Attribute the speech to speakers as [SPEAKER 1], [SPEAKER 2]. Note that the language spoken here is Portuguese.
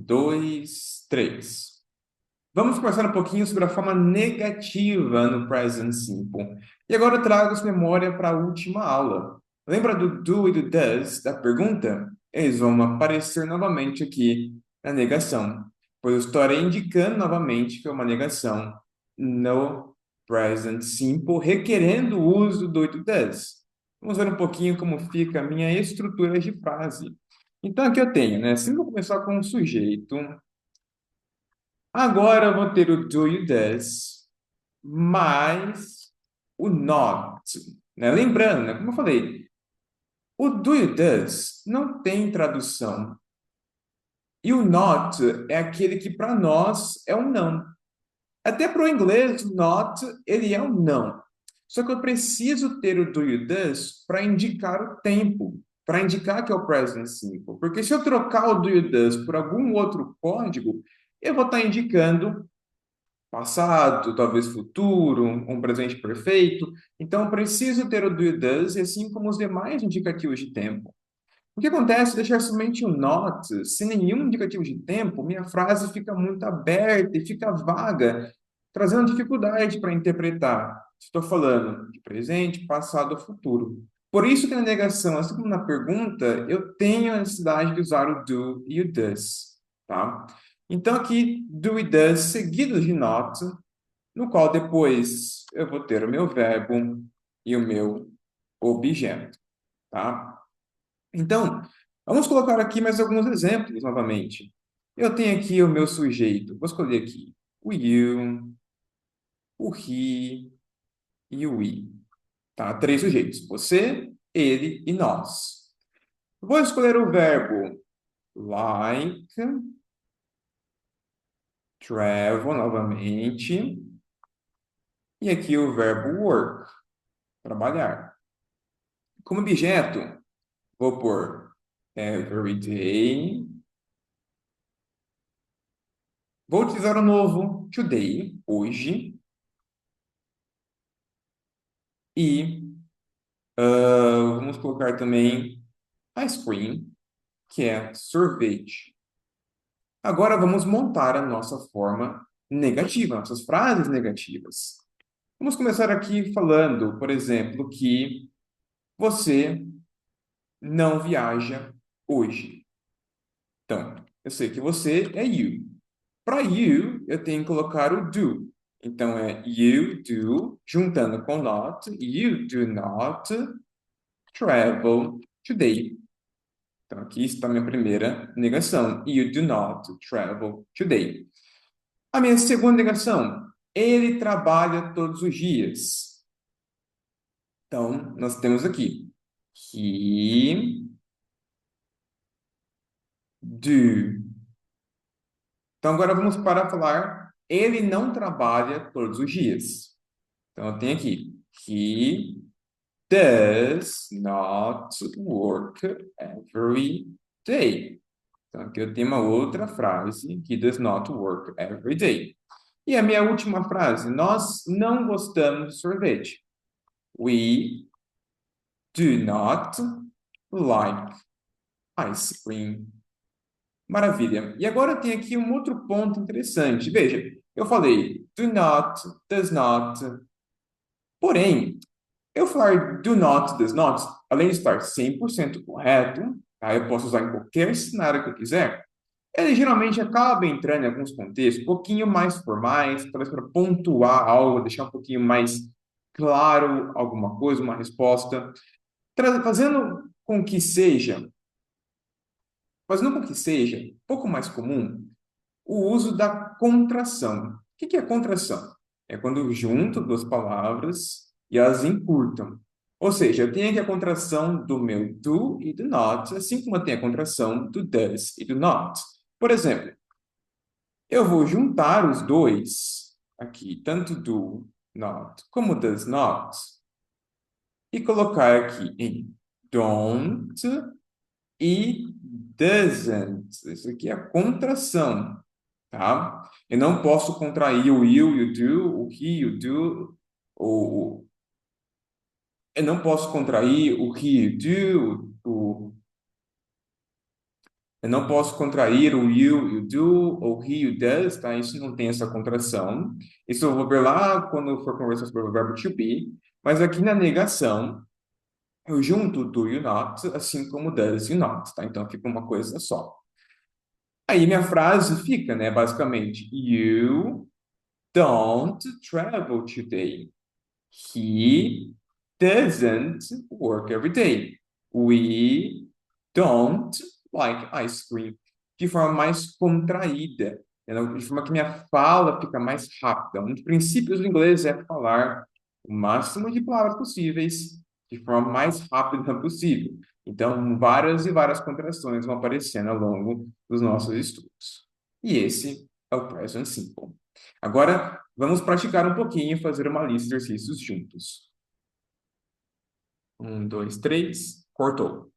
[SPEAKER 1] 2, 3. Vamos conversar um pouquinho sobre a forma negativa no present simple. E agora eu trago essa memória para a última aula. Lembra do do e do does da pergunta? Eles vão aparecer novamente aqui na negação, pois eu estarei indicando novamente que é uma negação no present simple, requerendo o uso do e do does. Vamos ver um pouquinho como fica a minha estrutura de frase. Então, aqui eu tenho, né? Sempre vou começar com o sujeito. Agora eu vou ter o do e o does, mais o not, né? Lembrando, né? Como eu falei, o do e o does não tem tradução. E o not é aquele que para nós é um não. Até para o inglês, not, ele é um não. Só que eu preciso ter o do e o does para indicar o tempo, para indicar que é o present simple. Porque se eu trocar o do e o does por algum outro código, eu vou estar indicando passado, talvez futuro, um presente perfeito. Então, eu preciso ter o do e does, assim como os demais indicativos de tempo. O que acontece se deixar somente o not, sem nenhum indicativo de tempo, minha frase fica muito aberta e fica vaga, trazendo dificuldade para interpretar. Estou falando de presente, passado ou futuro. Por isso que na negação, assim como na pergunta, eu tenho a necessidade de usar o do e o does, tá? Então aqui, do e does seguidos de not, no qual depois eu vou ter o meu verbo e o meu objeto, tá? Então, vamos colocar aqui mais alguns exemplos novamente. Eu tenho aqui o meu sujeito. Vou escolher aqui o you, o he e o we. Tá? Três sujeitos. Você, ele e nós. Vou escolher o verbo like, travel novamente. E aqui o verbo work, trabalhar. Como objeto, vou pôr every day. Vou utilizar o novo today, hoje. E vamos colocar também ice cream, que é sorvete. Agora vamos montar a nossa forma negativa, nossas frases negativas. Vamos começar aqui falando, por exemplo, que você não viaja hoje. Então, eu sei que você é you. Para you, eu tenho que colocar o do. Então, é you do, juntando com not, you do not travel today. Então, aqui está a minha primeira negação. You do not travel today. A minha segunda negação. Ele trabalha todos os dias. Então, nós temos aqui. He do. Então, agora vamos para falar. Ele não trabalha todos os dias. Então, eu tenho aqui. He does not work every day. Então, aqui eu tenho uma outra frase. He does not work every day. E a minha última frase. Nós não gostamos de sorvete. We do not like ice cream. Maravilha. E agora tem aqui um outro ponto interessante. Veja, eu falei do not, does not. Porém, eu falar do not, does not, além de estar 100% correto, tá? Eu posso usar em qualquer cenário que eu quiser. Ele geralmente acaba entrando em alguns contextos um pouquinho mais formais, talvez para pontuar algo, deixar um pouquinho mais claro alguma coisa, uma resposta, fazendo com que seja, fazendo com que seja um pouco mais comum o uso da contração. O que é contração? É quando eu junto duas palavras e elas encurtam. Ou seja, eu tenho aqui a contração do meu do e do not, assim como eu tenho a contração do does e do not. Por exemplo, eu vou juntar os dois aqui, tanto do not como does not, e colocar aqui em don't e doesn't. Isso aqui é a contração, tá? Eu não posso contrair o you, you do, o he, you do, ou eu não posso contrair o he, you do, o Eu não posso contrair o you do, ou he, you does, tá? Isso não tem essa contração. Isso eu vou ver lá quando eu for conversar sobre o verbo to be. Mas aqui na negação, eu junto do you not, assim como does you not, tá? Então fica uma coisa só. Aí minha frase fica, né, basicamente, you don't travel today. He doesn't work every day. We don't like ice cream. De forma mais contraída, né? De forma que minha fala fica mais rápida. Um dos princípios do inglês é falar o máximo de palavras possíveis de forma mais rápida possível. Então, várias e várias contrações vão aparecendo ao longo dos nossos estudos. E esse é o present simple. Agora, vamos praticar um pouquinho e fazer uma lista de exercícios juntos. Um, dois, três. Cortou.